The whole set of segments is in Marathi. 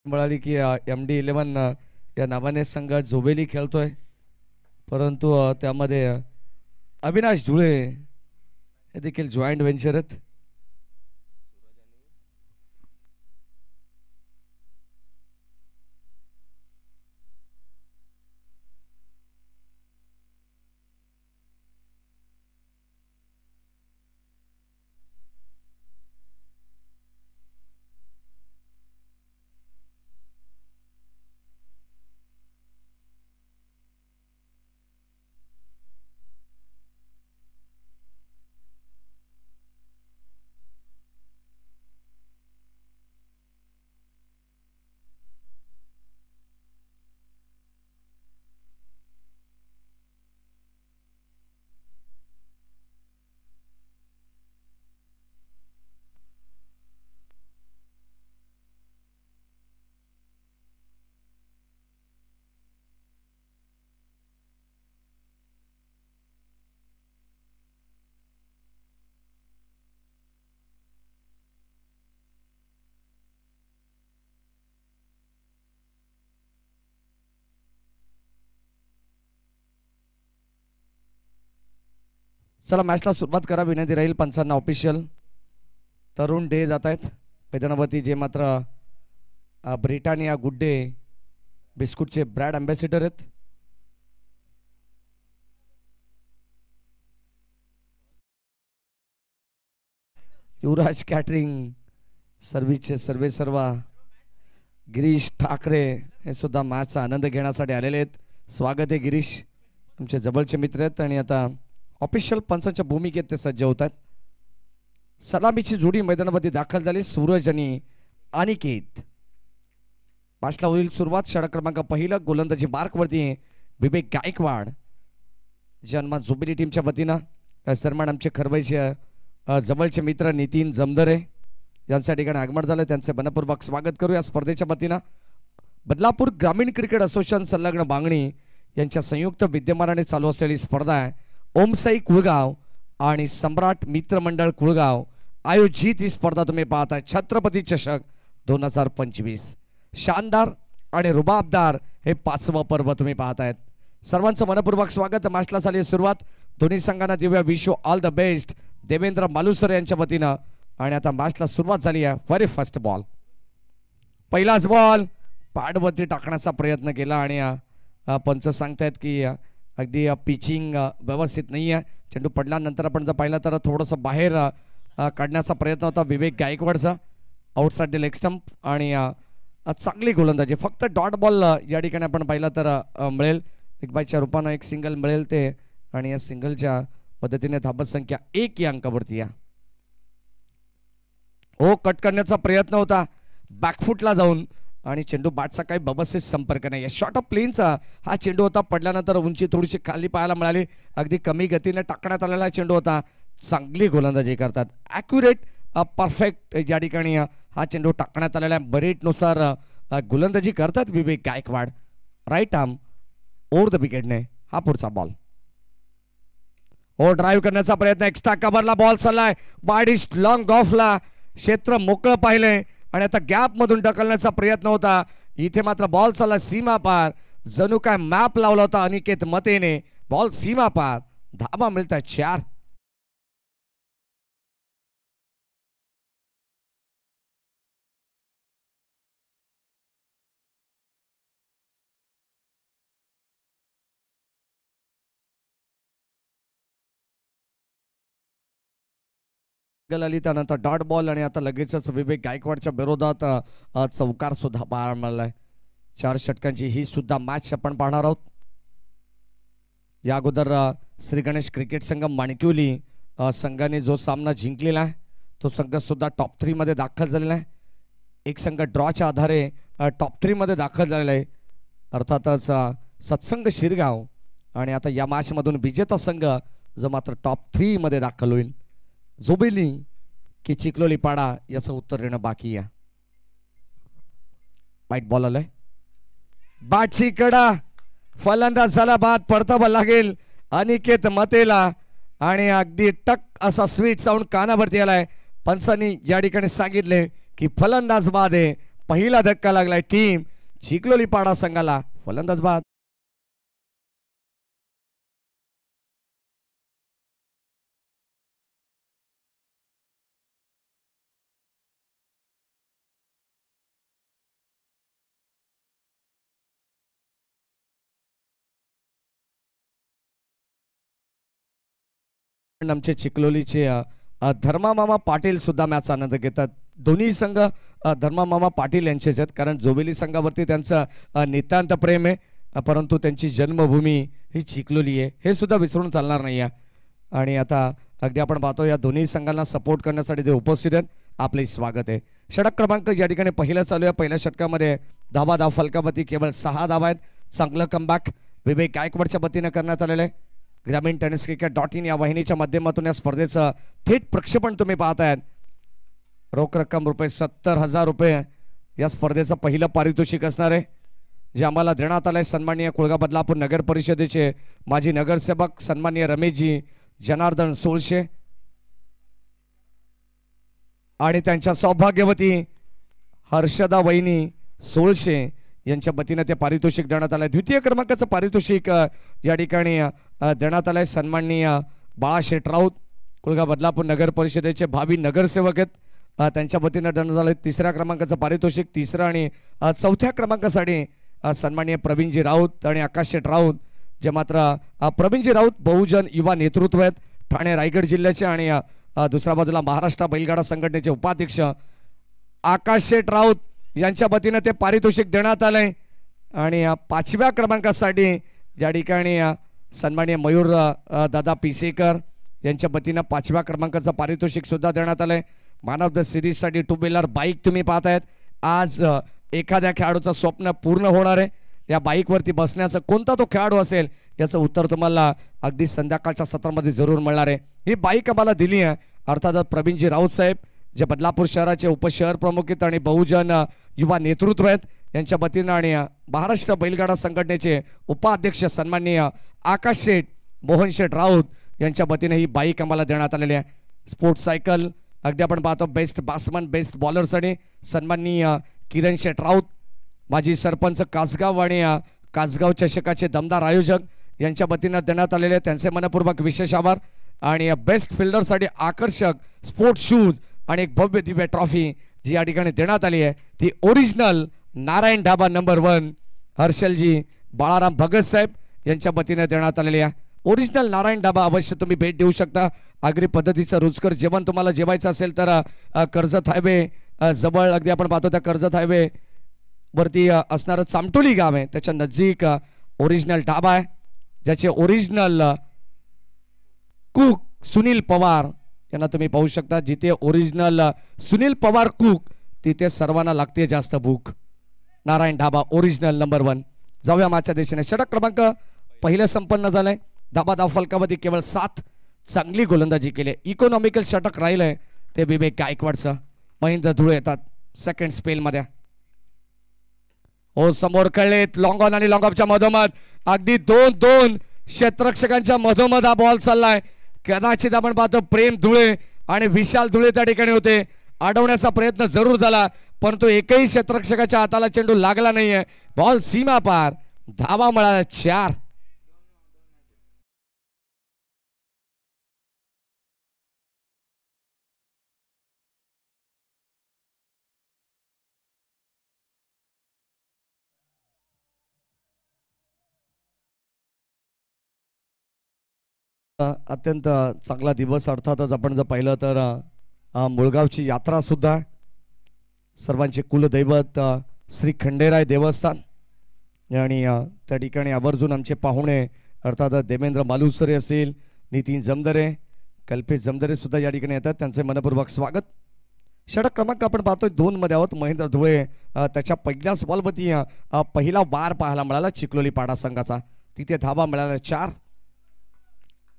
मिळाली की MD11 या नावाने संघ झोबेली खेळतोय, परंतु त्यामध्ये अविनाश धुळे हे देखील जॉईंट व्हेंचर आहेत. चला मॅचला सुरुवात करा. विनंती राहील पंचांना. ऑफिशियल तरुण डे जात आहेत मैदानावरती, जे मात्र ब्रिटानिया गुड डे बिस्कुटचे ब्रँड अँबॅसिडर आहेत. युवराज कॅटरिंग सर्व्हिसचे सर्वेसर्वा गिरीश ठाकरे हे सुद्धा मॅचचा आनंद घेण्यासाठी आलेले आहेत. स्वागत आहे गिरीश, तुमचे जवळचे मित्र आहेत. आणि आता ऑफिशियल पंचांच्या भूमिकेत ते सज्ज होतात. सलामीची जोडी मैदानामध्ये दाखल झाली. सूरज आणि अनिकेत. मॅचला होईल सुरुवात. षटक क्रमांक पहिला गोलंदाजी मार्कवरती विवेक गायकवाड, जन्मा जुबिली टीमच्या वतीनं. दरम्यान आमचे खरवईचे जवळचे मित्र नितीन जमदरे यांच्या ठिकाणी आगमन झालं, त्यांचे मनपूर्वक स्वागत करू. या स्पर्धेच्या वतीनं बदलापूर ग्रामीण क्रिकेट असोसिएशन संलग्न बांगणी यांच्या संयुक्त विद्यमानाने चालू असलेली स्पर्धा आहे. ओमसाई कुळगाव आणि सम्राट मित्रमंडळ कुळगाव आयोजित ही स्पर्धा तुम्ही पाहताय. छत्रपती चषक 2025. शानदार आणि रुबाबदार हे 5वं पर्व तुम्ही पाहतायत. सर्वांचं मनपूर्वक स्वागत. मॅचला झाली सुरुवात. दोन्ही संघांना देऊया wish you all the best Devendra Malusare यांच्या वतीनं. आणि आता मॅचला सुरुवात झाली आहे. व्हेरी फर्स्ट बॉल, पहिलाच बॉल पॅडवरती टाकण्याचा प्रयत्न केला आणि पंच सांगतायत की अगदी पिचिंग व्यवस्थित नाही आहे. चेंडू पडल्यानंतर आपण जर पाहिलं तर थोडंसं बाहेर काढण्याचा प्रयत्न होता विवेक गायकवाडचा आउटसाइड द लेग स्टंप. आणि चांगली गोलंदाजी. फक्त डॉट बॉल या ठिकाणी आपण पाहिलं तर मिळेल. दिग्बाईच्या रूपानं एक सिंगल मिळेल ते, आणि या सिंगलच्या पद्धतीने धाबत संख्या 1 या अंकावरती या. हो, कट करण्याचा प्रयत्न होता बॅकफुटला जाऊन, आणि चेंडू बॅटचा काही व्यवस्थित संपर्क नाही. शॉर्ट ऑफ प्लेनचा हा चेंडू होता. पडल्यानंतर उंची थोडीशी खाली पाहायला मिळाली. अगदी कमी गतीने टाकण्यात आलेला चेंडू होता. चांगली गोलंदाजी करतात. ॲक्युरेट परफेक्ट या ठिकाणी हा चेंडू टाकण्यात आलेला आहे. मेरिटनुसार गोलंदाजी करतात Vivek Gaikwad. Right arm over the विकेटने. हा पुढचा बॉल. हो, ड्राईव्ह करण्याचा प्रयत्न. एक्स्ट्रा कव्हरला बॉल चाललाय. बाडीस लॉंग ऑफला क्षेत्र मोकळं पाहिलंय आणि आता गॅप मधून ढकलण्याचा प्रयत्न होता. इथे मात्र बॉल चालला सीमा पार. जणू काय मॅप लावला होता अनिकेत मतेने. बॉल सीमा पार. धाबा मिळतात 4. आली त्यानंतर डॉट बॉल, आणि आता लगेचच विवेक गायकवाडच्या विरोधात चौकार सुद्धा पाहायला मिळालाय. 4 षटकांची ही सुद्धा मॅच आपण पाहणार आहोत. या अगोदर श्री गणेश क्रिकेट संघ माणकिवली संघाने जो सामना जिंकलेला आहे तो संघ सुद्धा टॉप 3 मध्ये दाखल झालेला आहे. एक संघ ड्रॉच्या आधारे टॉप 3 मध्ये दाखल झालेला आहे, अर्थातच सत्संग शिरगाव. आणि आता या मॅच मधून विजेता संघ जो मात्र टॉप 3 मध्ये दाखल होईल. जोबिली की चिखलोली पाडा याचं उत्तर देणं बाकी आहे. वाईट बॉल आलाय. बॅटची कडा. फलंदाज झाला बाद. परतावा लागेल अनिकेत मतेला, आणि अगदी टक असा स्वीट साऊंड कानावरती आलाय. पंचांनी या ठिकाणी सांगितले की फलंदाज बाद आहे. पहिला धक्का लागलाय टीम चिखलोली पाडा संघाला. फलंदाज बाद. आमचे चिखलोलीचे धर्मा मामा पाटील सुद्धा मॅच आनंद घेतात. दोन्ही संघ धर्मा मामा पाटील यांचेच आहेत, कारण जोबेली संघावरती त्यांचं नितांत प्रेम आहे, परंतु त्यांची जन्मभूमी ही चिखलोली आहे, हे सुद्धा विसरून चालणार नाही आहे. आणि आता अगदी आपण पाहतो या दोन्ही संघांना सपोर्ट करण्यासाठी जे उपस्थित आहेत आपले स्वागत आहे. षटक क्रमांक या ठिकाणी पहिला चालू आहे. पहिल्या षटकामध्ये धाव फलकावरती केवळ 6 धावा आहेत. चांगलं कमबॅक विवेक गायकवाडच्या वतीनं करण्यात आलेलं आहे. ग्रामीण टेनिस क्रिकेट.in या वाहिनीच्या माध्यमातून या स्पर्धेचं थेट प्रक्षेपण तुम्ही पाहतायत. रोख रक्कम ₹70,000 या स्पर्धेचं पहिलं पारितोषिक असणार आहे, जे आम्हाला देण्यात आलंय सन्माननीय कुळगा बदलापूर नगर परिषदेचे माजी नगरसेवक सन्माननीय रमेशजी जनार्दन सोळशे आणि त्यांच्या सौभाग्यवती हर्षदा वहिनी सोळशे यांच्या वतीने ते पारितोषिक देण्यात आलंय. द्वितीय क्रमांकाचं पारितोषिक या ठिकाणी देण्यात आलंय सन्माननीय बाळाशेठ राऊत कुळगा बदलापूर नगर परिषदेचे भावी नगरसेवक आहेत, त्यांच्या वतीने देण्यात आलंय. तिसऱ्या क्रमांकाचं पारितोषिक. तिसरं आणि चौथ्या क्रमांकासाठी सन्माननीय प्रवीणजी राऊत आणि आकाशशेठ राऊत, जे मात्र प्रवीणजी राऊत बहुजन युवा नेतृत्व आहेत ठाणे रायगड जिल्ह्याचे, आणि दुसऱ्या बाजूला महाराष्ट्र बैलगाडा संघटनेचे उपाध्यक्ष आकाशशेठ राऊत यांच्या वतीने ते पारितोषिक देण्यात आलंय. आणि 5व्या क्रमांकासाठी या ठिकाणी सन्माननीय मयूर दादा पिसेकर यांच्या वतीने 5व्या क्रमांकाचं पारितोषिक सुद्धा देण्यात आलंय. मॅन ऑफ द सिरीजसाठी 2 व्हीलर बाईक तुम्ही पाहतायत. आज एखाद्या खेळाडूचं स्वप्न पूर्ण होणार आहे. या बाईकवरती बसण्याचं कोणता तो खेळाडू असेल याचं उत्तर तुम्हाला अगदी संध्याकाळच्या सत्रामध्ये जरूर मिळणार आहे. ही बाईक आम्हाला दिली आहे अर्थातच प्रवीणजी राऊत साहेब, जे बदलापूर शहराचे उपशहर प्रमुख आहेत आणि बहुजन युवा नेतृत्व आहेत यांच्या वतीनं, आणि महाराष्ट्र बैलगाडा संघटनेचे उपाध्यक्ष सन्माननीय आकाशशेठ मोहनशेठ राऊत यांच्या वतीने ही बाईक आम्हाला देण्यात आलेली आहे. स्पोर्ट्स सायकल अगदी आपण पाहतो बेस्ट बॅट्समन बेस्ट बॉलरसाठी सन्माननीय किरण शेठ राऊत माजी सरपंच कासगाव आणि कासगाव चषकाचे दमदार आयोजक यांच्या वतीनं देण्यात आलेले त्यांचे मनपूर्वक विशेष आभार. आणि बेस्ट फिल्डरसाठी आकर्षक स्पोर्ट्स शूज आणि एक भव्य दिव्य ट्रॉफी जी या ठिकाणी देण्यात आली आहे ती ओरिजिनल नारायण ढाबा नंबर 1 हर्षलजी बाळाराम भगत साहेब यांच्या वतीने देण्यात आलेली आहे. ओरिजिनल नारायण ढाबा अवश्य तुम्ही भेट देऊ शकता. आगरी पद्धतीचं रुचकर जेवण तुम्हाला जेवायचं असेल तर कर्जत हायवे जवळ अगदी आपण पाहतो त्या कर्जत हायवे वरती असणारं चामटोली गाव आहे, त्याच्या नजीक ओरिजिनल ढाबा आहे, ज्याचे ओरिजिनल कुक सुनील पवार यांना तुम्ही पाहू शकता. जिथे ओरिजिनल सुनील पवार कुक तिथे सर्वांना लागते जास्त भूक. Narayan dhaba original number 1. जाऊया मागच्या दिशेने. षटक क्रमांक पहिलं संपन्न झालंय. धाव फलकावरती केवळ 7. चांगली गोलंदाजी केली. इकॉनॉमिकल षटक राहिलंय ते विवेक गायकवाडचं. महेंद्र धुळे येतात सेकंड स्पेल मध्ये. हो समोर खेळलेत लॉंग ऑन आणि लॉंग ऑफच्या मधोमध अगदी 2 क्षेत्ररक्षकांच्या मधोमध हा बॉल चाललाय. कदाचित आपण पाहतो प्रेम धुळे आणि विशाल धुळे त्या ठिकाणी होते. अडवण्याचा प्रयत्न जरूर झाला परंतु एकही क्षेत्ररक्षकाच्या हाताला चेंडू लागला नाहीये. बॉल सीमा पार. धावा मिळाल्या 4. अत्यंत चांगला दिवस. अर्थातच आपण जर पाहिलं तर मुळगावची यात्रा सुद्धा सर्वांचे कुलदैवत श्री खंडेराय देवस्थान आणि त्या ठिकाणी आवर्जून आमचे पाहुणे अर्थात देवेंद्र मालुसरे असतील, नितीन जमदरे, कल्पेश जमदरे सुद्धा या ठिकाणी येतात. त्यांचे मनपूर्वक स्वागत. षटक क्रमांक आपण पाहतोय 2 मध्ये आहोत. महेंद्र धुळे त्याच्या पहिल्याच बॉलवरती पहिला वार पाहायला मिळाला चिखलोली पाडा संघाचा. तिथे धावा मिळाल्या 4.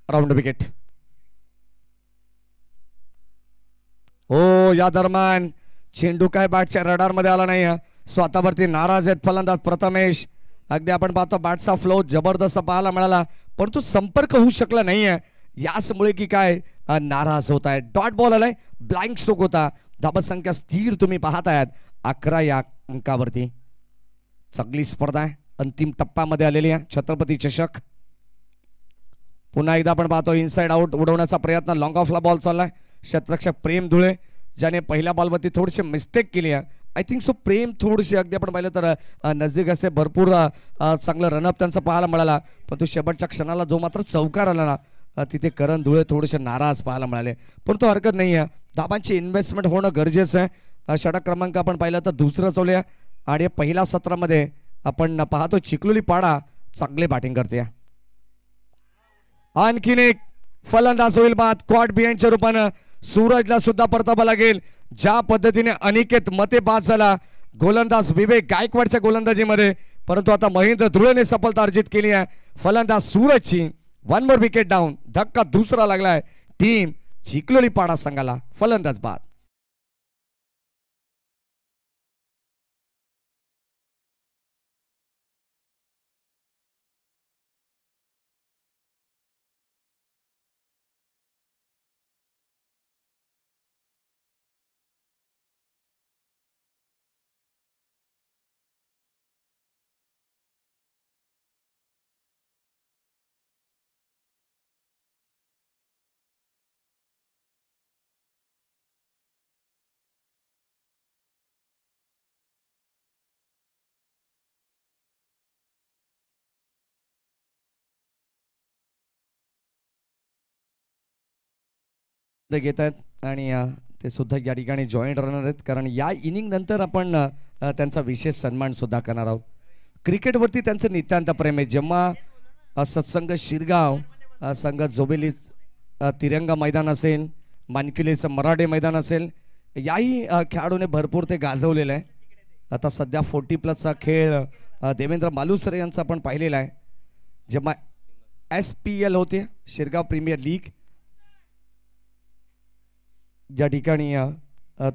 Round wicket. हो या दरम्यान चेंडू काय बॅटच्या रडार मध्ये आला नाही. स्वतःवरती नाराज आहेत फलंदाज प्रथमेश. अगदी आपण पाहतो बॅटचा फ्लो जबरदस्त पाहायला मिळाला परंतु संपर्क होऊ शकला नाहीये. याचमुळे की काय नाराज होत आहे. डॉट बॉल आलाय. ब्लाइंड स्ट्रोक होता. धाबा संख्या स्थिर तुम्ही पाहत आहात 11 या अंकावरती चांगली स्पर्धा आहे. अंतिम टप्प्यामध्ये आलेली आहे छत्रपती चषक. पुन्हा एकदा आपण पाहतो इनसाइड आउट उडवण्याचा प्रयत्न. लॉंग ऑफला बॉल चाललाय. क्षेत्ररक्षक प्रेम धुळे ज्याने पहिल्या बॉलवरती थोडीशी मिस्टेक केली आहे. आय थिंक सो प्रेम थोडीशी अगदी आपण पाहिलं तर नजीक असे भरपूर चांगलं रनअप त्यांचा पाहायला मिळाला. पण तो शेवटच्या क्षणाला जो मात्र चौकार आला ना तिथे करण धुळे थोडेसे नाराज पाहायला मिळाले. पण तो हरकत नाही आहे. धाबांची इन्व्हेस्टमेंट होणं गरजेचं आहे. षटक क्रमांक आपण पाहिलं तर दुसरं चालूया आणि पहिल्या सत्रामध्ये आपण पाहतो चिखलोली पाडा चांगले बॅटिंग करते. आणखीन एक फलंदाज होईल बाद. क्वाड बिहाइंडच्या रूपानं सूरजला सुद्धा परतावा लागेल. ज्या पद्धतीने अनिकेत मते बाद झाला गोलंदाज विवेक गायकवाडच्या गोलंदाजीमध्ये, परंतु आता महेंद्र धुळेने सफलता अर्जित केली आहे. फलंदाज सूरजची 1 मोर विकेट डाऊन. धक्का दुसरा लागलाय टीम चिखलोली पाडा संघाला. फलंदाज बाद. घेत आहेत आणि ते सुद्धा या ठिकाणी जॉईंट राहणार आहेत, कारण या इनिंग नंतर आपण त्यांचा विशेष सन्मान सुद्धा करणार आहोत. क्रिकेटवरती त्यांचं नितांत प्रेम आहे. जेव्हा सत्संग शिरगाव संघ जोबेली तिरंगा मैदान असेल, मानकिलेचं मराठे मैदान असेल, याही खेळाडूने भरपूर ते गाजवलेलं आहे. आता सध्या 40+ खेळ देवेंद्र मालुसरे यांचा आपण पाहिलेला आहे. जेव्हा SPL होते शिरगाव प्रीमियर लीग, ज्या ठिकाणी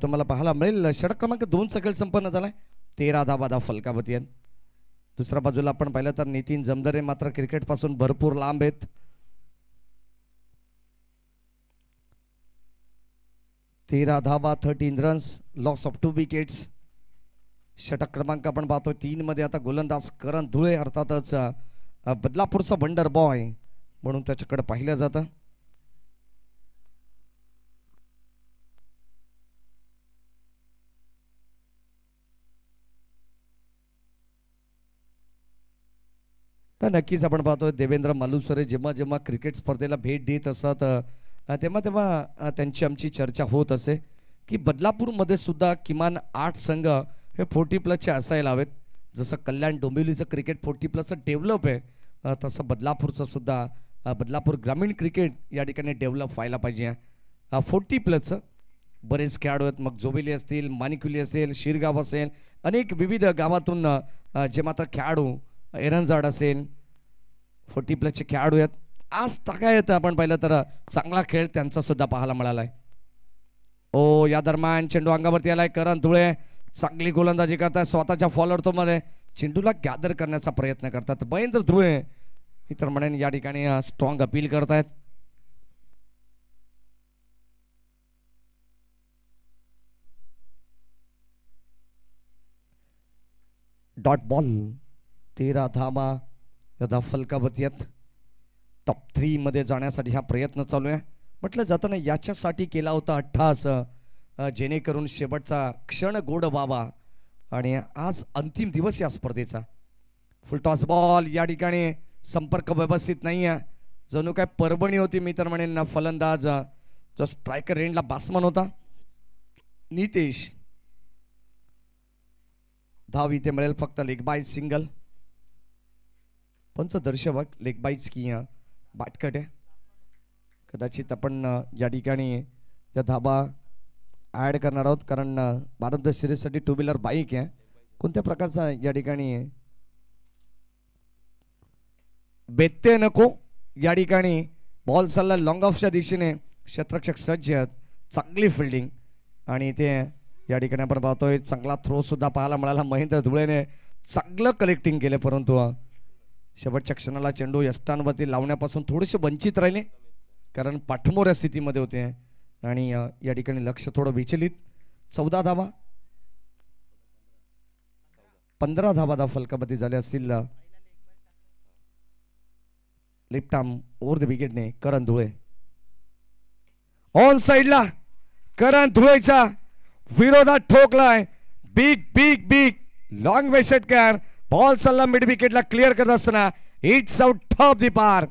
तुम्हाला पाहायला मिळेल षटक क्रमांक 2 खेळ संपन्न झालाय. 13 धावा फलकावती आहेत. दुसऱ्या बाजूला आपण पाहिलं तर नितीन जमदरे मात्र क्रिकेट पासून भरपूर लांब आहेत. 13 धावा 13 रन्स, लॉस ऑफ 2 विकेट्स. षटक क्रमांक आपण पाहतो 3 मध्ये आता गोलंदाज करण धुळे, अर्थातच बदलापूरचा वंडर बॉय म्हणून त्याच्याकडे पाहिलं जातं. तर नक्कीच आपण पाहतोय देवेंद्र मालुसरे जेव्हा जेव्हा क्रिकेट स्पर्धेला भेट देत असतात तेव्हा तेव्हा त्यांची आमची चर्चा होत असे की बदलापूरमध्ये सुद्धा किमान 8 संघ हे 40+ असायला हवेत. जसं कल्याण डोंबिवलीचं क्रिकेट 40+ डेव्हलप आहे, तसं बदलापूरचं सुद्धा बदलापूर ग्रामीण क्रिकेट या ठिकाणी डेव्हलप व्हायला पाहिजे. 40+ बरेच खेळाडू आहेत. मग जोबेली असतील, माणिकविली असेल, शिरगाव असेल, अनेक विविध गावातून जे मात्र खेळाडू, एरंजाड असेल, 40+ खेळाडू आहेत. आज टाका येतं आपण पाहिलं तर चांगला खेळ त्यांचा सुद्धा पाहायला मिळालाय. ओ या दरम्यान चेंडू अंगावरती आलाय. करण धुळे चांगली गोलंदाजी करतात. स्वतःच्या फॉलोअर मध्ये चेंडूला गॅदर करण्याचा प्रयत्न करतात. महेंद्र धुळे इतर म्हणेन या ठिकाणी स्ट्रॉंग अपील करतायत. Dot ball. 13 धावा या फलकावती आहेत. टॉप 3 मध्ये जाण्यासाठी हा प्रयत्न चालू आहे. म्हटलं जाताना याच्यासाठी केला होता अट्टहास, जेणेकरून शेवटचा क्षण गोड व्हावा. आणि आज अंतिम दिवस या स्पर्धेचा. फुलटॉस बॉल या ठिकाणी संपर्क व्यवस्थित नाही आहे. जणू काय परभणी होती मी तर म्हणेन. फलंदाज जो स्ट्रायकर रेंजला बॅट्समन होता नितेश. धाव इथे मिळेल फक्त लेग बाय सिंगल. पंचदर्शक लेग बाईज की बाटकट आहे. कदाचित आपण या ठिकाणी या धाबा ॲड करणार आहोत, कारण भारत सिरीजसाठी 2 व्हीलर बाईक आहे. कोणत्या प्रकारचा या ठिकाणी बेत्ते नको. या ठिकाणी बॉल चालला लॉंग ऑफच्या दिशेने. क्षेत्ररक्षक सज्ज आहेत. चांगली फिल्डिंग आणि इथे या ठिकाणी आपण पाहतोय चांगला थ्रो सुद्धा पाहायला मिळाला. महेंद्र धुळेने चांगलं कलेक्टिंग केले, परंतु शेवटच्या क्षणाला चेंडू यष्टांवरती लावण्यापासून थोडेसे वंचित राहिले, कारण पाठमोऱ्या स्थितीमध्ये होते आणि या ठिकाणी लक्ष थोडं विचलित. 14 धावा. 15 धावा फलकापती झाले असतील. लेफ्ट आर्म ओव्हर द विकेटने करण धुळे. ऑन साइडला करण धुळेच्या विरोधात ठोकलाय. Big big big long way षटकार. बॉल चालला मिड विकेटला क्लिअर करत असताना it's out top the park.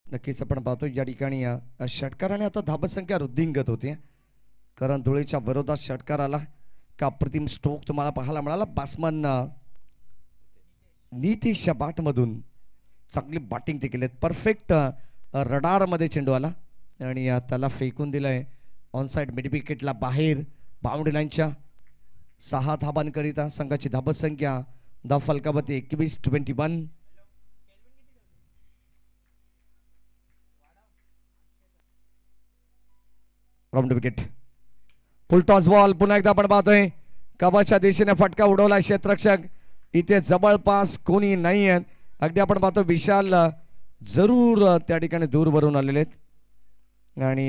नक्कीच आपण पाहतो या ठिकाणी षटकाराने आता धाबा संख्या वृद्धिंगत होती. करण धुळेच्या विरोधात षटकार आला का अप्रतिम स्ट्रोक तुम्हाला पाहायला मिळाला. बॅट्समन नितीश बाट मधून चांगली बॅटिंग ते केलेत. परफेक्ट रडार मध्ये चेंडू आला आणि त्याला फेकून दिलाय ऑन साइड मिड विकेटला बाहेर. बाउंड्री लाईनच्या 6 धाबांकरिता संघाची धाबा संख्या द फलकावती 21-21. Round wicket. Full toss ball पुन्हा एकदा आपण पाहतोय. कबाच्या दिशेने फटका उडवला क्षेत्ररक्षक. इथे जवळपास कोणी नाही आहेत. अगदी आपण पाहतो विशाल जरूर त्या ठिकाणी दूर भरून आलेले आहेत आणि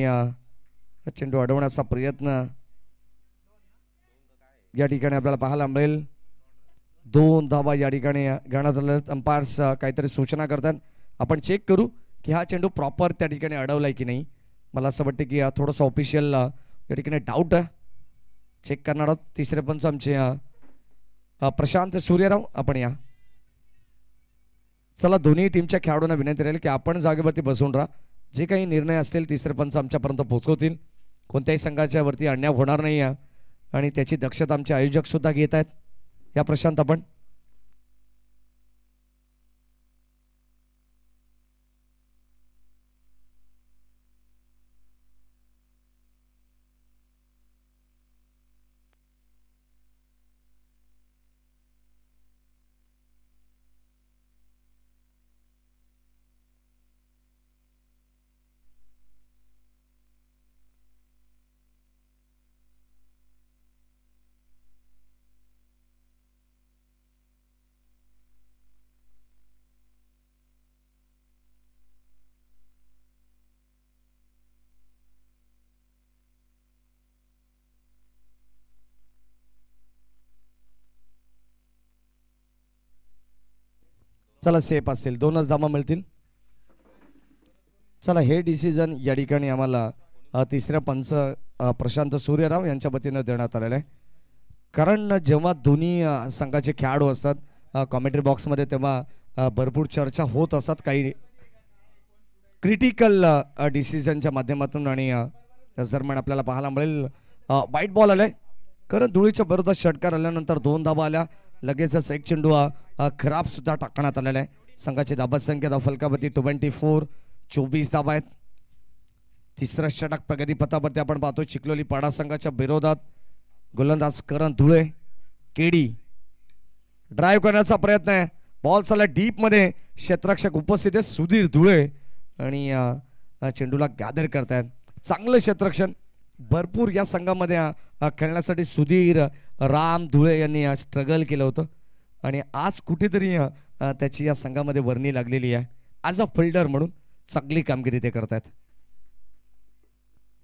चेंडू अडवण्याचा प्रयत्न या ठिकाणी आपल्याला पाहायला मिळेल. 2 धावा या ठिकाणी घेण्यात आले. अंपायर्स काहीतरी सूचना करतात. आपण चेक करू की हा चेंडू प्रॉपर त्या ठिकाणी अडवलाय की नाही. मला असं वाटतं की थोडंसं ऑफिशियल या ठिकाणी डाऊट आहे. चेक करणार आहोत. तिसरे पंच आमचे प्रशांत सूर्यराव आपण या. चला दोन्ही टीमच्या खेळाडूंना विनंती राहील की आपण जागेवरती बसून राहा. जे काही निर्णय असतील तिसरे पंच आमच्यापर्यंत पोहोचवतील. कोणत्याही संघाच्या वरती अन्याय होणार नाही आहे आणि त्याची दक्षता आमचे आयोजक सुद्धा घेत आहेत. या प्रशांत आपण. चला सेफ असेल 2च धावा मिळतील. चला हे डिसिजन या ठिकाणी आम्हाला तिसऱ्या पंच प्रशांत सूर्यराव यांच्या वतीने देण्यात आलेलं आहे. कारण जेव्हा दोन्ही संघाचे खेळाडू असतात कॉमेंट्री बॉक्समध्ये तेव्हा भरपूर चर्चा होत असतात काही क्रिटिकल डिसिजनच्या माध्यमातून आणि दरम्यान आपल्याला पाहायला मिळेल वाईट बॉल आलाय. कारण धुळीच्या विरोधात षटकार आल्यानंतर 2 धावा आल्या. लगेचच एक चेंडू खराब सुद्धा टाकण्यात आलेला आहे. संघाची धाबा संख्या फलकावती 24 धाबा आहेत. तिसरा षटक प्रगतीपथावरती आपण पाहतो. चिखलोली पाडा संघाच्या विरोधात गोलंदाज करण धुळे. केडी ड्राईव्ह करण्याचा प्रयत्न आहे. बॉल चालला डीप मध्ये. क्षेत्ररक्षक उपस्थित आहे सुधीर धुळे आणि चेंडूला गॅदर करतायत. चांगलं क्षेत्ररक्षण भरपूर या संघामध्ये खेळण्यासाठी सुधीर राम धुळे यांनी स्ट्रगल केलं होतं आणि आज कुठेतरी त्याची या संघामध्ये वर्णी लागलेली आहे. ॲज अ फिल्डर म्हणून चांगली कामगिरी ते करतायत.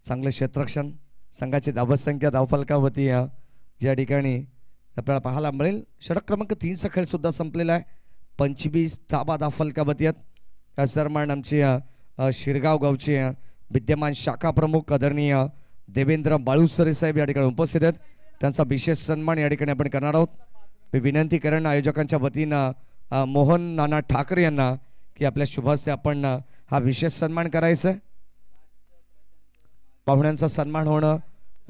चांगलं क्षेत्ररक्षण. संघाची धावा संख्या धावफलकावरती या ठिकाणी आपल्याला पाहायला मिळेल. षटक क्रमांक 3चा खेळ सुद्धा संपलेला आहे. 25 धावा धावफलकावरती आहेत. दरम्यान आमचे शिरगाव गावचे विद्यमान शाखा प्रमुख आदरणीय देवेंद्र बाळूसरे साहेब या ठिकाणी उपस्थित आहेत. त्यांचा विशेष सन्मान या ठिकाणी आपण करणार आहोत. मी विनंती करेन आयोजकांच्या वतीनं मोहन नाना ठाकरे यांना की आपल्या शुभास्ते आपण हा विशेष सन्मान करायचा. पाहुण्यांचा सन्मान होणं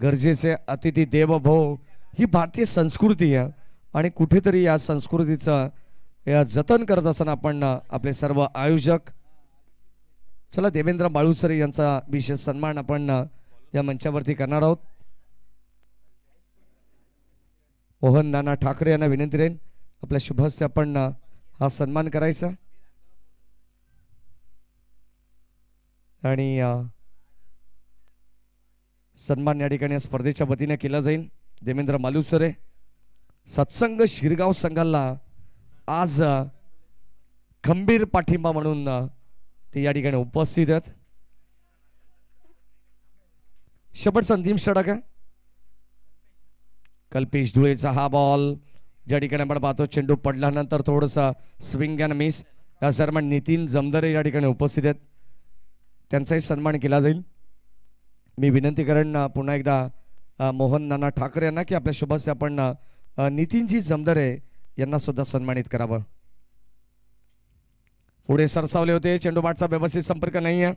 गरजेचे. अतिथी देव भव ही भारतीय संस्कृती आहे आणि कुठेतरी या संस्कृतीचं जतन करत असताना आपण आपले सर्व आयोजक. चला देवेंद्र बाळूसरे यांचा विशेष सन्मान आपण या मंचावरती करणार आहोत. मोहन नाना ठाकरे यांना विनंती राहील आपल्या शुभहस्ते आपण हा सन्मान करायचा आणि सन्मान या ठिकाणी स्पर्धेच्या वतीने केला जाईल. देवेंद्र मालुसरे. सत्संग शिरगाव संघाला आज खंबीर पाठिंबा म्हणून ते या ठिकाणी उपस्थित आहेत. शेवटचा अंतिम षटक आहे. कल्पेश धुळेचा हा बॉल ज्या ठिकाणी आपण पाहतो चेंडू पडल्यानंतर थोडंसं स्विंग अँड मिस. या दरम्यान नितीन जमदरे या ठिकाणी उपस्थित आहेत, त्यांचाही सन्मान केला जाईल. मी विनंती करेन पुन्हा एकदा मोहन नाना ठाकरे यांना की आपल्या शुभाचे आपण नितीनजी जमदरे यांना सुद्धा सन्मानित करावं. पुढे सरसावले होते, चेंडू बाटचा व्यवस्थित संपर्क नाही आहे.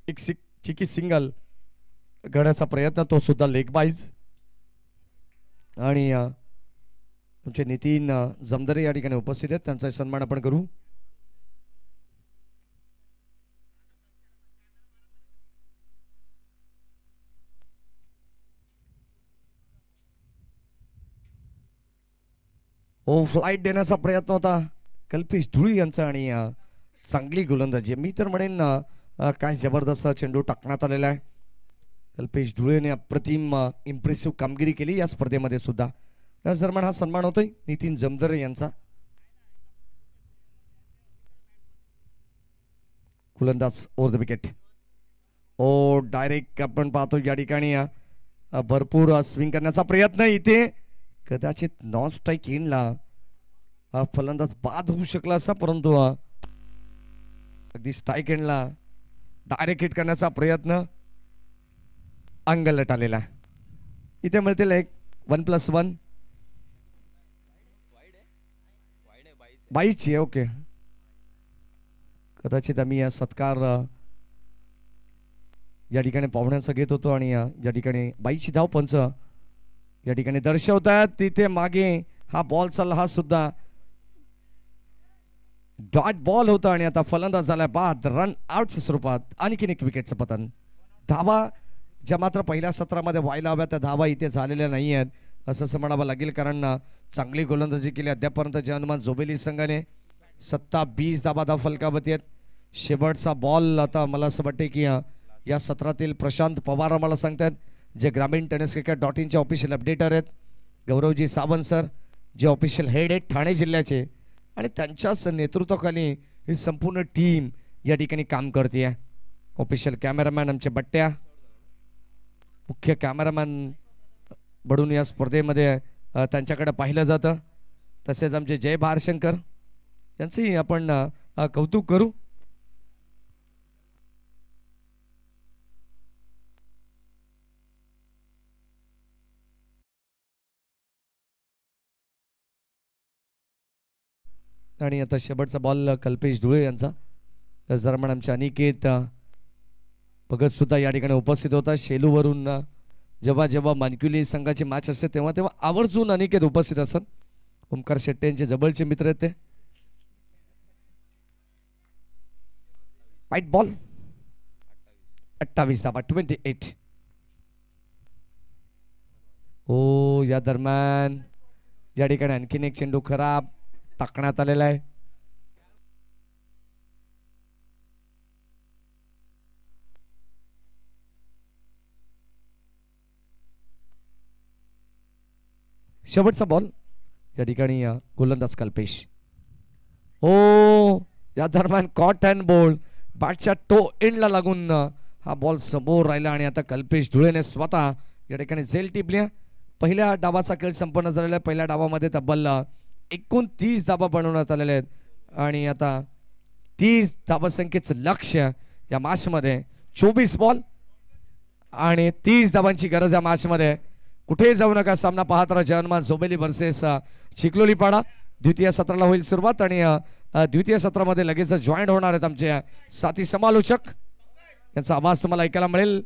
एक चिकी सिंगल घेण्याचा प्रयत्न, तो सुद्धा लेग बाईज. आणि तुमचे नितीन जमदरे या ठिकाणी उपस्थित आहेत, त्यांचा सन्मान आपण करू. हो, फ्लाईट देण्याचा प्रयत्न होता कल्पेश धुळे यांचा आणि चांगली गोलंदाजी. मी तर म्हणेन काय जबरदस्त चेंडू टाकण्यात आलेला आहे. कल्पेश धुळेने अप्रतिम इम्प्रेसिव्ह कामगिरी केली या स्पर्धेमध्ये सुद्धा. त्याच दरम्यान हा सन्मान होतोय नितीन जमदरे यांचा. गोलंदाज ओव्हर द विकेट. ओ डायरेक्ट आपण पाहतो या ठिकाणी भरपूर स्विंग करण्याचा प्रयत्न. इथे कदाचित नॉन स्ट्राईक एंडला फलंदाज बाद होऊ शकला असा, परंतु अगदी स्ट्राईक एंडला डायरेक्ट हिट करण्याचा प्रयत्न अंगलट आलेला. इथे मिळतील एक 1+1. 22ची आहे. ओके, कदाचित आम्ही या सत्कार या ठिकाणी पाहुण्यांचा घेत होतो आणि या ठिकाणी 22ची धाव पंच या ठिकाणी दर्शवतात. तिथे मागे हा बॉल चालला, हा सुद्धा डॉट बॉल होता आणि आता फलंदाज झाला बाद. रन आउटच्या स्वरूपात आणखीन एक विकेटचं पतन. धावा ज्या मात्र पहिल्या सत्रामध्ये व्हायला हव्या त्या धावा इथे झालेल्या नाही आहेत असं म्हणावं लागेल, कारण चांगली गोलंदाजी केली अद्यापर्यंत जयहनुमान झोबेली संघाने. 27 धावा फलकावती आहेत. शेवटचा बॉल आता मला असं वाटते की या सत्रातील प्रशांत पवार आम्हाला सांगतात, जे ग्रामीण टेनिस क्रिकेट.in चे ऑफिशियल अपडेटर आहेत. गौरवजी सावंत सर जे ऑफिशियल हेड आहेत ठाणे जिल्ह्याचे, आणि त्यांच्याच नेतृत्वाखाली ही संपूर्ण टीम या ठिकाणी काम करते. ऑफिशियल कॅमेरामॅन आमचे बट्ट्या, मुख्य कॅमेरामॅन बडून या स्पर्धेमध्ये त्यांच्याकडे पाहिलं जातं. तसेच आमचे जय भारशंकर यांचंही आपण कौतुक करू. आणि आता शेवटचा बॉल कल्पेश धुळे यांचा. त्याच दरम्यान आमचे अनिकेत भगत सुद्धा या ठिकाणी उपस्थित होता. शेलूवरून जेव्हा जेव्हा मानकुली संघाची मॅच असते तेव्हा तेव्हा आवर्जून अनिकेत उपस्थित असतात. ओमकार शेट्टे यांचे जवळचे मित्र आहेत ते. वाईट बॉल, 28 धावा, 28. ओ या दरम्यान या ठिकाणी आणखीन एक चेंडू खराब टाकण्यात आलेला आहे. शेवटचा बॉल या ठिकाणी गोलंदाज कल्पेश. ओ या दरम्यान कॉट अँड बोल्ड बॅटच्या टो एंडला लागून हा बॉल समोर राहिला आणि आता कल्पेश धुळेने स्वतः या ठिकाणी झेल टिपली. पहिल्या डावाचा खेळ संपन्न झालेला आहे. पहिल्या डावामध्ये तब्बल 29 धावा बनवण्यात आलेल्या आहेत आणि आता 30 धावसंख्येचं लक्ष्य या मॅचमध्ये. 24 बॉल आणि 30 धावांची गरज या मॅचमध्ये. कुठे जाऊ नका, सामना पाहत राहा. जयहनुमान झोबेली वर्सेस चिखलोलीपाडा. द्वितीय सत्राला होईल सुरुवात आणि द्वितीय सत्रामध्ये लगेच जॉईन होणार आहेत आमचे साथी समालोचक. यांचा आवाज तुम्हाला ऐकायला मिळेल.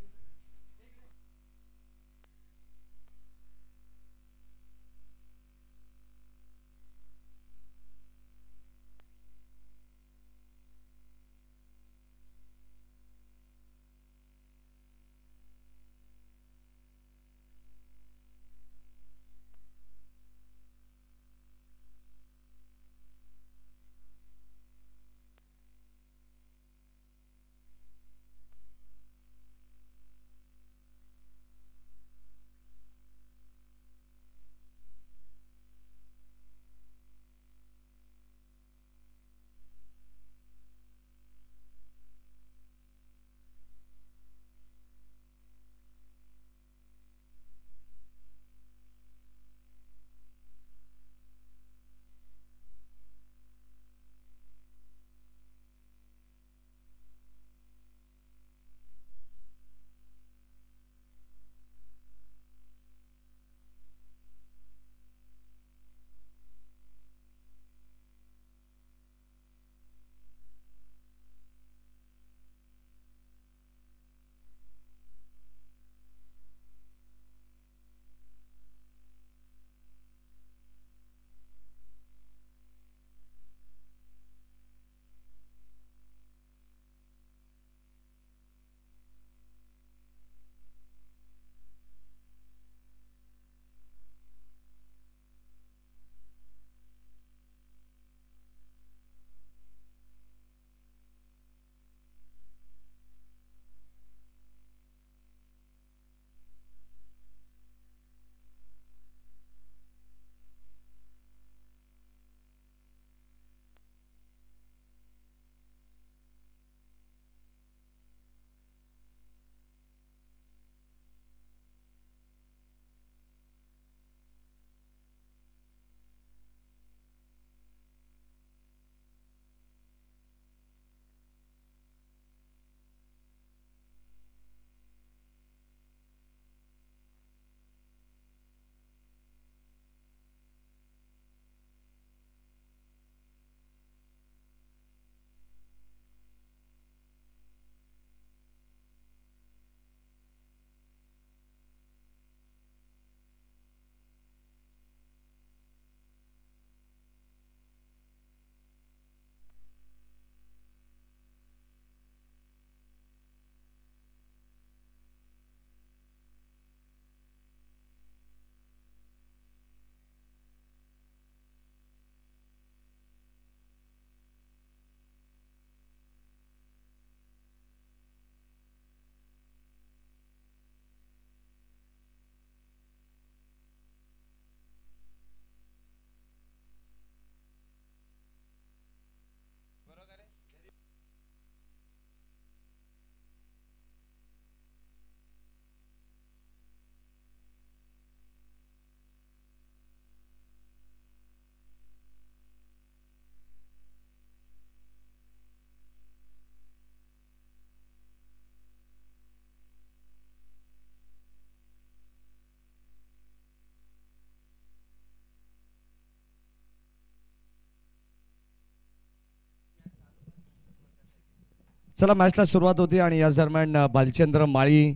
चला मॅचला सुरुवात होती आणि या दरम्यान बालचंद्र माळी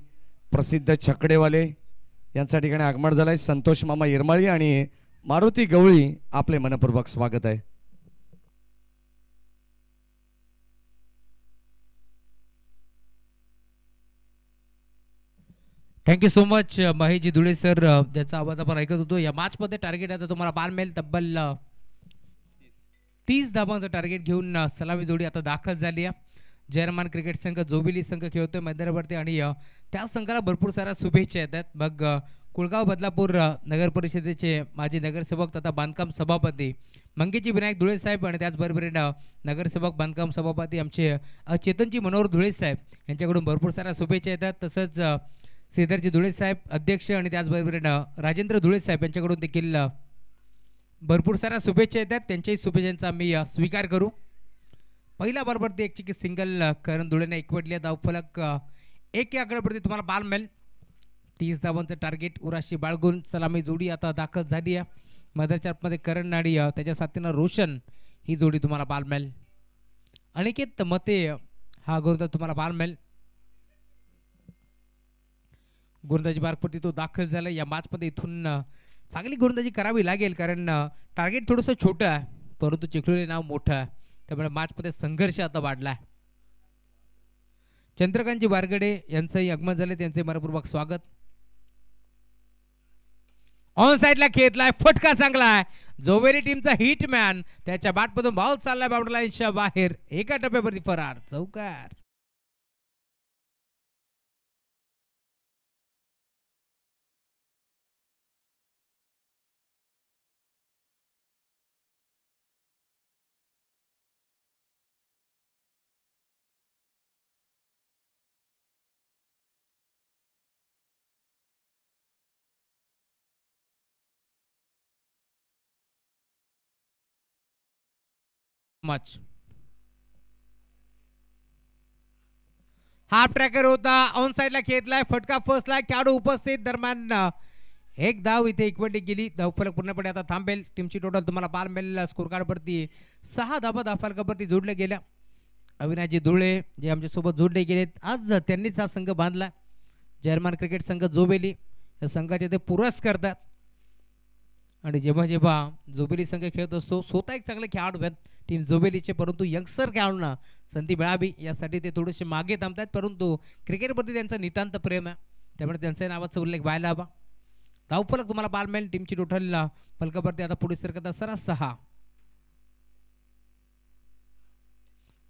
प्रसिद्ध छकडेवाले यांच्या ठिकाणी आगमन झालंय. संतोष मामा इरमाळी आणि मारुती गवळी आपले मनपूर्वक स्वागत आहे. Thank you so much Maheshji Dhule sir, ज्याचा आवाज आपण ऐकत होतो. या मॅचमध्ये टार्गेट आता तुम्हाला बाल मिळेल तब्बल 30 धाबांचं टार्गेट घेऊन सलामी जोडी आता दाखल झाली आहे. जर्मन क्रिकेट संघ जोबिली संघ खेळतोय मैदानावरती आणि त्या संघाला भरपूर साऱ्या शुभेच्छा येतात. मग कुळगाव बदलापूर नगर परिषदेचे माजी नगरसेवक तथा बांधकाम सभापती मंगेजी विनायक धुळे साहेब आणि त्याचबरोबरीनं नगरसेवक बांधकाम सभापती आमचे चेतनजी मनोहर धुळे साहेब यांच्याकडून भरपूर साऱ्या शुभेच्छा येतात. तसंच श्रीधरजी धुळे साहेब अध्यक्ष आणि त्याचबरोबरीनं राजेंद्र धुळे साहेब यांच्याकडून देखील भरपूर साऱ्या शुभेच्छा येतात. त्यांच्याही शुभेच्छांचा मी स्वीकार करू. पहिल्या बरोबरती एक चिकी सिंगल करण धुळेने एकवटली धावफलक 1 या आकड्यावरती तुम्हाला बाल मिळेल. 30 धावांचं टार्गेट उराशी बाळगून सलामी जोडी आता दाखल झाली आहे. मदरच्या आतमध्ये करण नाडी त्याच्या साथीनं रोशन ही जोडी तुम्हाला बाल मिळेल. अनिकेत मते हा गोलंदाज तुम्हाला बाल मिळेल. गोलंदाजी मार्गवरती तो दाखल झाला. या मॅचमध्ये इथून चांगली गोलंदाजी करावी लागेल कारण टार्गेट थोडंसं छोटं आहे परंतु चिखलोली नाव मोठं आहे, त्यामुळे मॅचमध्ये संघर्ष आता वाढला आहे. चंद्रकांतजी वारगडे यांचंही आगमन झाले, त्यांचे मनपूर्वक स्वागत. ऑन साइडला खेळलाय, फटका चांगला आहे. जोवेरी टीमचा हिटमॅन त्याच्या बॅटमधून बॉल चाललाय बाउंड्री लाईनच्या बाहेर, एका टप्प्यावरती फरार, चौकार. मच हाफ ट्रॅकर होता, ऑन साइडला खेळलाय, फटका फसलाय, खेळाडू उपस्थित. दरम्यान एक धाव इथे एकवटी गेली. धावफलक पूर्णपणे आता थांबेल. टीमची टोटल तुम्हाला बाल मिळालेला स्कोर कार्डवरती 6 धाबा धावफलकावरती जोडले गेल्या. अविनाशजी धुळे जे आमच्यासोबत जोडले गेलेत, आज त्यांनीच हा संघ बांधला. जर्मन क्रिकेट संघ जोबेली या संघाचे ते पुरस्कर्ता आणि जेव्हा जेव्हा जोबेली संघ खेळत असतो स्वतः एक चांगले खेळाडू आहेत टीम जोबेलीचे, परंतु यंगस्टर खेळाडूंना संधी मिळावी यासाठी ते थोडेसे मागे थांबतात. परंतु क्रिकेटवरती त्यांचं नितांत प्रेम आहे, त्यामुळे त्यांच्या नावाचा उल्लेख व्हायला हवा. धावफलक तुम्हाला बाल मिळेल. टीमची टोटल फलकावरती आता पुढे सरकत असताना 6.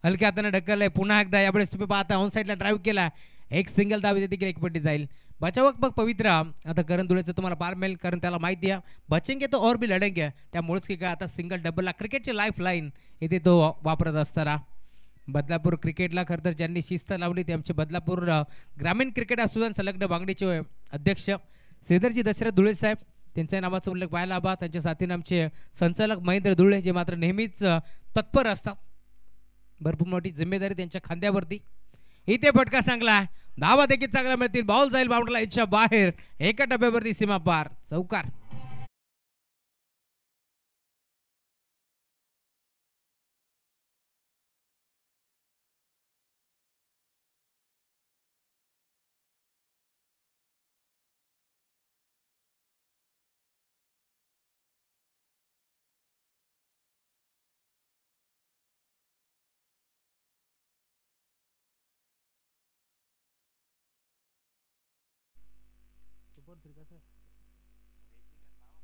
हलक्या हाताने ढकललंय पुन्हा एकदा. यावेळेस तुम्ही पाहता ऑन साइडला ड्राईव्ह केला, एक सिंगल धाव देखील एकपट्टी जाईल. बचावक मग पवित्र आता करण धुळेचं तुम्हाला बाल मिळेल कारण त्याला माहिती आहे बचेंगे तो और भी लढेंगे, त्यामुळेच की काय आता सिंगल डबलला क्रिकेटची लाईफ लाईन इथे तो वापरत असताना. बदलापूर क्रिकेटला खरं तर ज्यांनी शिस्त लावली ते आमचे बदलापूर ग्रामीण क्रिकेट असोसिएशन संलग्न बांगडीचे अध्यक्ष श्रीधरजी दशरथ धुळे साहेब, त्यांच्या नावाचा उल्लेख व्हायला हवा. त्यांच्या साथीने आमचे संचालक महेंद्र धुळे जे मात्र नेहमीच तत्पर असतात. भरपूर मोठी जिम्मेदारी त्यांच्या खांद्यावरती. इथे फटका चांगला, धावा देखील चांगला मिळतील, बॉल जाईल बाउंड्री लाईनच्या बाहेर, एका टप्प्यावरती सीमा पार, चौकार.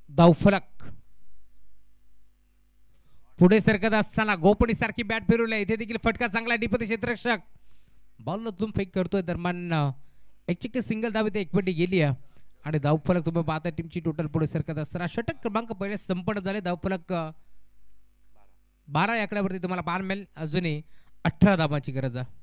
धावफलक पुढे सरकत असताना गोपणी सारखी बॅट फिरवली, इथे देखील फटका चांगला. डिपती क्षेत्ररक्षक बॉल तुम फेक करतोय. दरम्यान एक चिक्की सिंगल धाव इथे एकपट्टी गेली आहे आणि धावफलक तुम्ही पाहता टीमची टोटल पुढे सरकत असताना षटक क्रमांक पहिले संपन्न झाले. धावफलक 12 या आकड्यावरती तुम्हाला बाल मिळेल. अजूनही 18 धावांची गरज आहे.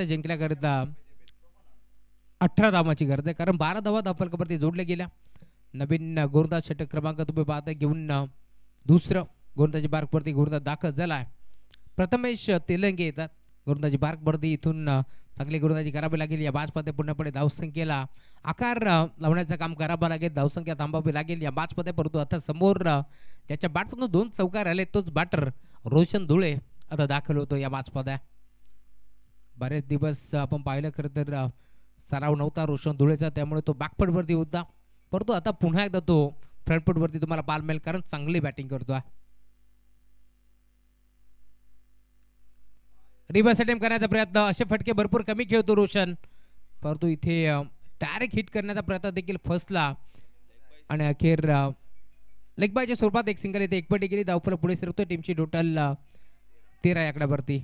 जिंकण्याकरिता 18 धावांची गरज आहे, कारण 12 धावा धावफलकावरती जोडल्या गेल्या. नवीन गोलंदाज षटक क्रमांक तुम्ही पाहता घेऊन दुसरं गोलंदाजी मार्कवरती गोलंदाज दाखल झाला आहे. प्रथमेश तेलंगे येतात गोलंदाजी मार्कवरती. इथून चांगली गोलंदाजी करावी लागेल. या मॅचमध्ये पूर्णपणे धावसंख्येला आकार लावण्याचं काम करावं लागेल. धावसंख्या थांबावी लागेल या मॅचमध्ये. परंतु आता समोर ज्याच्या बॅटमधून 2 चौकार आले तोच बॅटर रोशन धुळे आता दाखल होतो या मॅचमध्ये. बरेच दिवस आपण पाहिलं खरं तर सराव नव्हता रोशन धुळेचा, त्यामुळे तो बॅकफुटवरती होता. परंतु आता पुन्हा एकदा तो फ्रंटफुटवरती तुम्हाला पाहायला मिळेल, कारण चांगली बॅटिंग करतोय. रिव्हर्स अटेम्प्ट करण्याचा प्रयत्न, असे फटके भरपूर कमी खेळतो रोशन, परंतु इथे डायरेक्ट हिट करण्याचा प्रयत्न देखील फसला आणि अखेर लेग बायच्या स्वरूपात एक सिंगल इथे एकपटी गेली. धावफलक पुढे सरकतोय. टीमची टोटल 13 आकड्यावरती.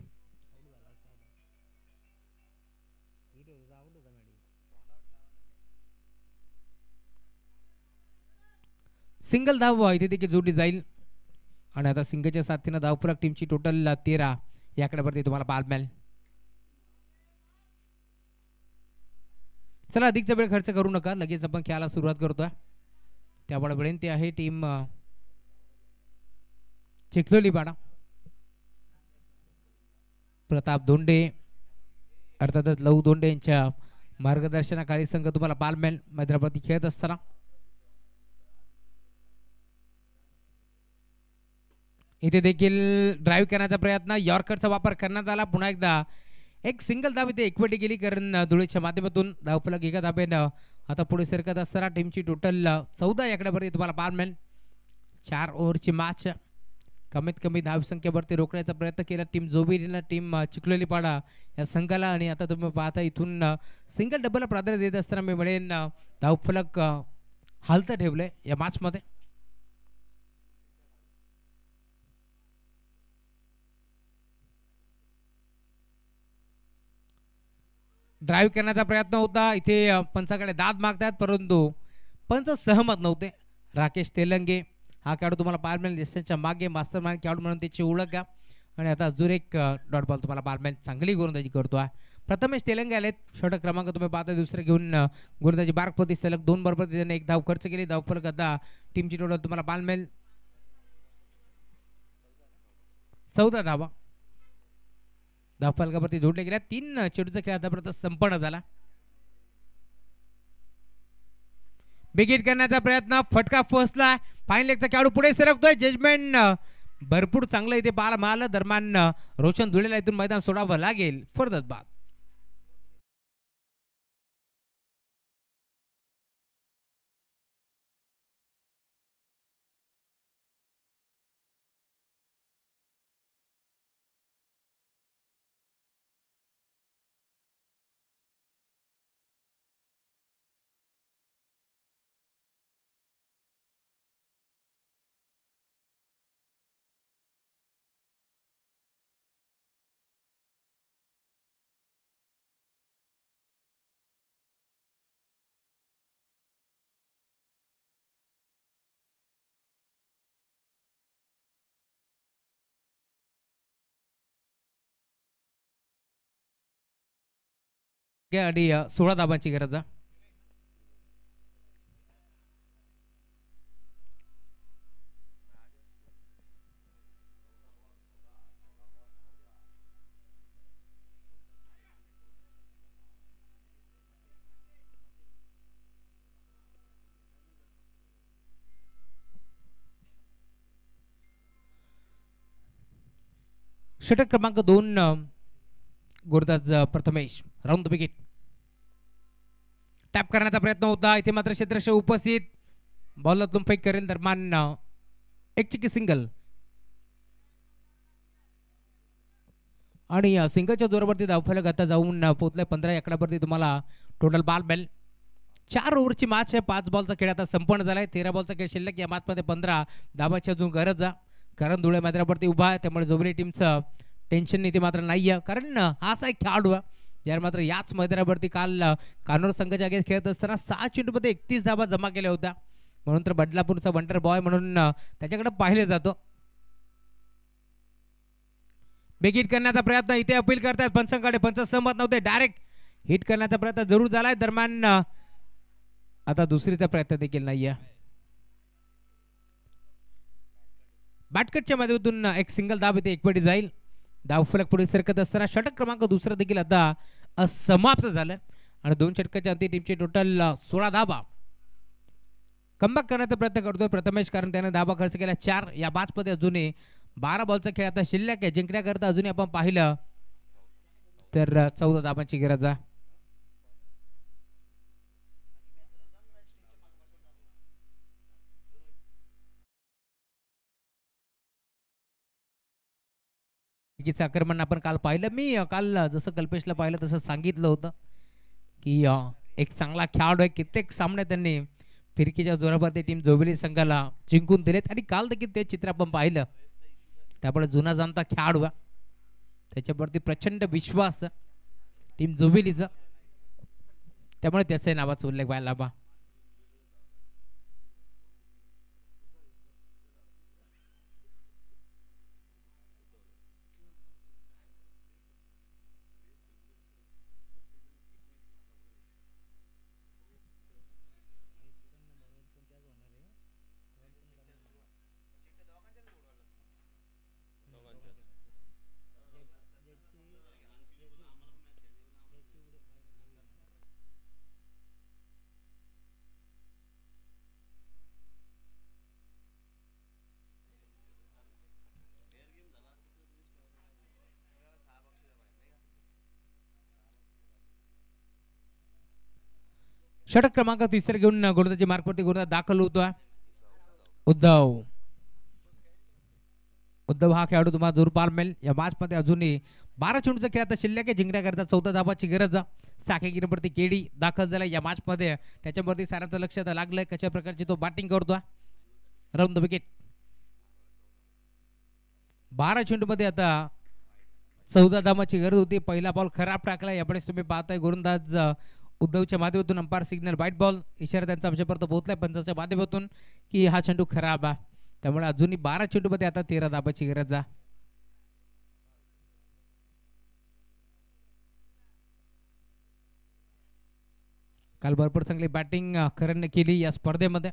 सिंगल धाव इथे देखील जोडली जाईल आणि आता सिंगलच्या साथीनं धावफलक टीमची टोटल 13 या आकड्यावरती तुम्हाला पाहायला मिळेल. चला अधिकचा वेळ खर्च करू नका, लगेच आपण खेळायला सुरुवात करतोय. त्यामुळे विनंती आहे टीम चिखलोलीपाडा, प्रताप धोंडे अर्थातच लहू धोंडे यांच्या मार्गदर्शनाखाली संघ तुम्हाला पाहायला मिळेल मैदानावरती खेळत असताना. इथे देखील ड्राईव्ह करण्याचा प्रयत्न, यॉर्करचा वापर करण्यात आला. पुन्हा एकदा एक सिंगल धाव इथे एकवटी गेली, कारण धुळेच्या माध्यमातून धावफलक एका धाब्यानं आता पुढे सरकत असताना टीमची टोटल 14 आकड्यावरती तुम्हाला पाहायला मिळेल. 4 ओव्हरची मॅच, कमीत कमी धावसंख्येवरती रोखण्याचा प्रयत्न केला टीम जोबिलीनं, टीम चिखलोलीपाडा या संघाला. आणि आता तुम्ही पाहता इथून सिंगल डबलला प्राधान्य देत असताना मी म्हणेन धावफलक हालतं ठेवलंय या मॅचमध्ये. ड्राईव्ह करण्याचा प्रयत्न होता, इथे पंचाकडे दाद मागतात, परंतु पंच सहमत नव्हते. राकेश तेलंगे हा खेळाडू तुम्हाला पाहायला मिळेल, देशाच्या मागे मास्टर माइंड खेळाडू म्हणून त्याची ओळख घ्या. आणि आता अजून एक डॉट बॉल तुम्हाला पाहायला मिळेल, चांगली गोलंदाजी करतोय. प्रथमेश तेलंगे आलेत, षटक क्रमांक तुम्ही पाहता दुसरे घेऊन गोलंदाजी बारकपती सलग 2 बरोबर त्याने एक धाव खर्च केली. धावफलक आता टीमची टोटल तुम्हाला पाहायला मिळेल 14 धावा. धावफलकावरती जोडले गेल्या. 3 चेंडूचा खेळ आतापर्यंत संपन्न झाला. बिग करण्याचा प्रयत्न, फटका फसला. फाईन लेगचा खेळाडू पुढे सरकतोय. जजमेंट भरपूर चांगलं इथे पाहायला मिळालं. दरम्यान रोशन धुळेला इथून मैदान सोडावं लागेल फरदत बाद. आणि 16 धाबांची गरज आहे. षटक क्रमांक 2 गोलंदाज Prathamesh round the wicket. Tap करण्याचा प्रयत्न होता, इथे मात्र क्षेत्ररक्षक उपस्थित, बॉलला फेक करेल. दरम्यान एक चिकी सिंगल आणि सिंगलच्या जोरावरती धावफलक आता जाऊन पोहोचलाय 15 आकड्यावरती तुम्हाला टोटल बॉल बेल. 4 ओव्हरची मॅच आहे. 5 बॉलचा खेळ आता संपन्न झालाय. 13 बॉलचा खेळ शिल्लक. या मॅचमध्ये 15 धावाची अजून गरज आहे, कारण धुळे मैदानावरती उभा आहे. त्यामुळे जोबली टीमचं टेन्शन इथे मात्र नाही आहे, कारण हाच एक खेळाडू आहे ज्याला मात्र याच मैदानावरती काल कानोर संघाच्या अगेन्स्ट खेळत असताना 6 चेंडूमध्ये 31 धावा जमा केल्या होत्या. म्हणून तर बदलापूरचा वंडर बॉय म्हणून त्याच्याकडे पाहिले जातो. बिग हिट करण्याचा प्रयत्न इथे अपील करतात पंचांकडे. पंच सहमत नव्हते. डायरेक्ट हिट करण्याचा प्रयत्न जरूर झालाय. दरम्यान आता दुसरीचा प्रयत्न देखील नाहीये. बॅटकटच्या माध्यमातून एक सिंगल धाव इथे एकवटी जाईल. धावफलक पुढे सरकत असताना षटक क्रमांक दुसरा देखील आता समाप्त झालं आणि 2 षटकाच्या अंती टीमची टोटल 16 धावा. कमबॅक करण्याचा प्रयत्न करतोय प्रथमेश, कारण त्याने धावा खर्च केला 4. या 5 मध्ये अजूनही 12 बॉलचा खेळ आता शिल्लक आहे. जिंकण्याकरता अजूनही आपण पाहिलं तर 14 धावांची गरज आहे. आक्रमण आपण काल पाहिलं. मी काल जसं कल्पेशला पाहिलं तसं सांगितलं होतं की एक चांगला खेळाडू आहे. कित्येक सामने त्यांनी फिरकीच्या जोरावरती टीम जोबिली संघाला जिंकून दिलेत आणि काल देखील ते चित्र आपण पाहिलं. त्यामुळे जुना जाणता खेळाडू आहे, त्याच्यावरती प्रचंड विश्वास टीम जोबिलीचा, त्यामुळे त्याच्या नावाचा उल्लेख व्हायला हवा. षटक क्रमांक 3 घेऊन गोलंदाजी मार्कवरती गोलंदाज दाखल होतोय. उद्धव हा खेळाडू तुम्हाला जरूर पाहायला मिळेल. या मॅच मध्ये अजूनही 12 चेंडूचा खेळ आता शिल्लक आहे. जिंकण्याकरता 14 धावाची गरज. साखेगिरीवरती केडी दाखल झाला या मॅच मध्ये. त्याच्यावरती साऱ्याचं लक्ष आता लागलंय कशा प्रकारची तो बॅटिंग करतोय. Round the wicket. 12 चेंडू मध्ये आता 14 धावाची गरज होती. पहिला बॉल खराब टाकला. यापुढे तुम्ही पाहताय गोलंदाज उद्धवच्या माध्यमातून अंपायर सिग्नल व्हाईट बॉल इशारा त्यांचा आमच्यापर्यंत पोहोचलाय पंचाच्या माध्यमातून की हा चेंडू खराब आहे. त्यामुळे अजूनही 12 चेंडू मध्ये आता 13 धावाची गरज आहे. काल भरपूर चांगली बॅटिंग करणने केली या स्पर्धेमध्ये.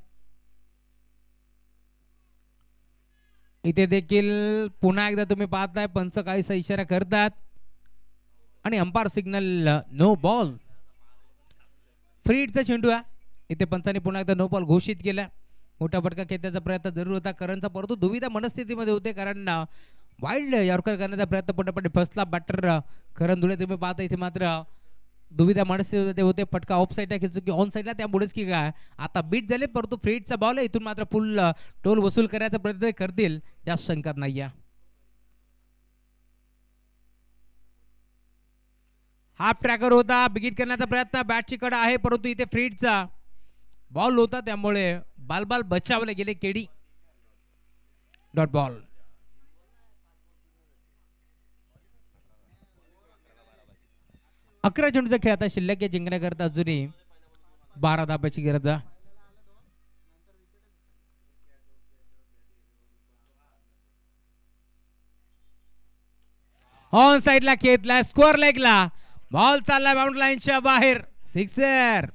इथे देखील पुन्हा एकदा तुम्ही पाहताय पंच काहीसा इशारा करतात आणि umpire signal no ball. Free हिटचा चेंडू आहे. इथे पंचाने पुन्हा एकदा नो बॉल घोषित केला. मोठा फटका खेळण्याचा प्रयत्न जरूर होता करणचा, परंतु दुविधा मनस्थितीमध्ये होते कारण वाईल्ड यॉर्कर करण्याचा प्रयत्न पूर्णपणे फसला. बॅटर करण धुळे तुम्ही पाहता इथे मात्र दुविधा मनस्थितीमध्ये होते. फटका ऑफ साईडला खेचतो की ऑन साईडला, त्यामुळेच की काय आता बीट झाले, परंतु फ्री हिटचा बॉल आहे. इथून मात्र फुल टोल वसूल करण्याचा प्रयत्न करतील या शंकात नाही आहे. हाफ ट्रॅकर होता. बिगिट करण्याचा प्रयत्न बॅटची कडा आहे, परंतु इथे फ्री हिटचा बॉल होता त्यामुळे बाल बचावले गेले. KD dot ball. अकरा चेंडूचा खेळ आता शिल्लक आहे. जिंकण्याकरता अजूनही 12 धाब्याची गरज आहे. ऑन साइडला खेळला, स्कोअर लेगला बॉल चालला बाउंड्री लाईनच्या बाहेर. सिक्सर.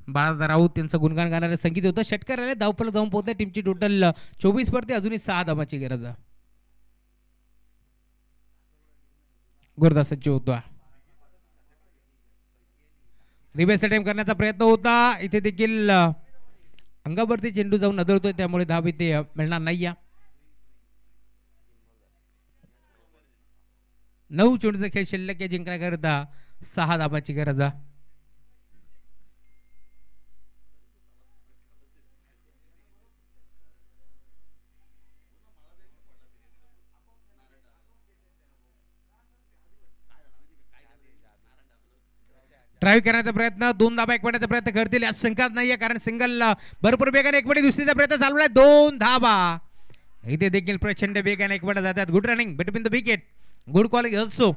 बाळा राऊत त्यांचं गुणगान गाणारे संगीत होतं. षटकार आले, धावफलक जाऊन पोहोचले. टीमची टोटल 24 वरती अजूनही 6 धावांची गरज आहे. गुरदास सज्ज होता. रिव्हर्स अटेम्प्ट करण्याचा प्रयत्न होता. इथे देखील अंगावरती चेंडू जाऊन आदळतोय त्यामुळे धाव इथे मिळणार नाही. 9 चेंडूचा खेळ शिल्लक आहे. जिंकण्याकरता 6 धावांची गरज आहे. ड्राईव्ह करण्याचा प्रयत्न, 2 धाबा एकवटण्याचा प्रयत्न करतील यात शंकाच नाहीये, कारण सिंगल भरपूर वेगाने एकवटी दुसरीचा प्रयत्न चालू आहे. 2 धाबा इथे देखील प्रचंड वेगाने एकवटा जातात. Good running between the wicket, good calling also.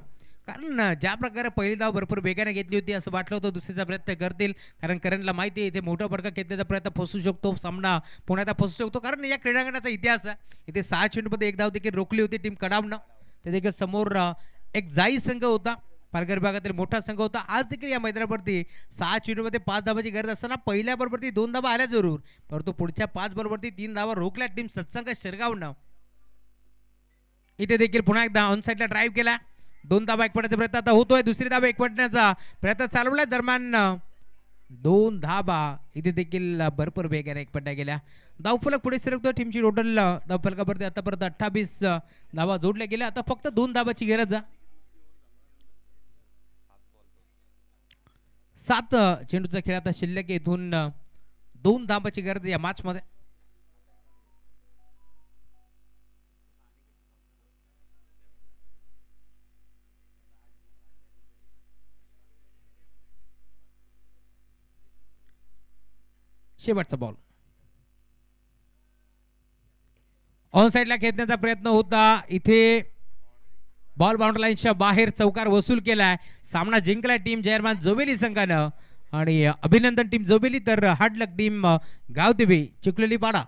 कारण ज्या प्रकारे पहिली धाव भरपूर वेगाने घेतली होती असं वाटलं होतं दुसरीचा प्रयत्न करतील, कारण करणला माहिती आहे इथे मोठा फटका घेतल्याचा प्रयत्न फसू शकतो, सामना पुण्याचा फसू शकतो. कारण या क्रीडांगणाचा इतिहास आहे, इथे 6 चेंडूमध्ये 1 धाव देखील रोखली होती टीम कडामनं. ते देखील समोर एक जाई संघ होता, पालघर भागातील मोठा संघ होता. आज देखील या मैदानावरती 6 चेंडूमध्ये 5 धावाची गरज असताना पहिल्या बरोबरती 2 धावा आल्या जरूर, परंतु पुढच्या 5 बरोबरती 3 धावा रोखल्या टीम सत्संग शिरगावनं. इथे देखील पुन्हा एकदा ऑन साईडला ड्राईव्ह केला, 2 धावा एकवटण्याचा प्रयत्न आता होतोय, दुसरी धावा एकवटण्याचा प्रयत्न चालवलाय. दरम्यान 2 धावा इथे देखील भरपूर वेगाने एकवटल्या गेल्या. धावफलक पुढे सरकतोय, टीमची टोटल धावफलकावरती आतापर्यंत 28 धावा जोडल्या गेल्या. आता फक्त 2 धावाची गरज आहे. 7 चेंडूचा खेळ आता शिल्लक, इथून 2 धावाची गरज या मॅच मध्ये. शेवटचा बॉल ऑन साइडला खेचण्याचा प्रयत्न होता, इथे बॉल बाउंड्री लाईनच्या बाहेर चौकार वसूल केलाय. सामना जिंकलाय टीम जयरमान जोबेली संघानं, आणि अभिनंदन टीम जोबेली, तर हार्ड लक टीम गावदेवी चिखलेली पाडा.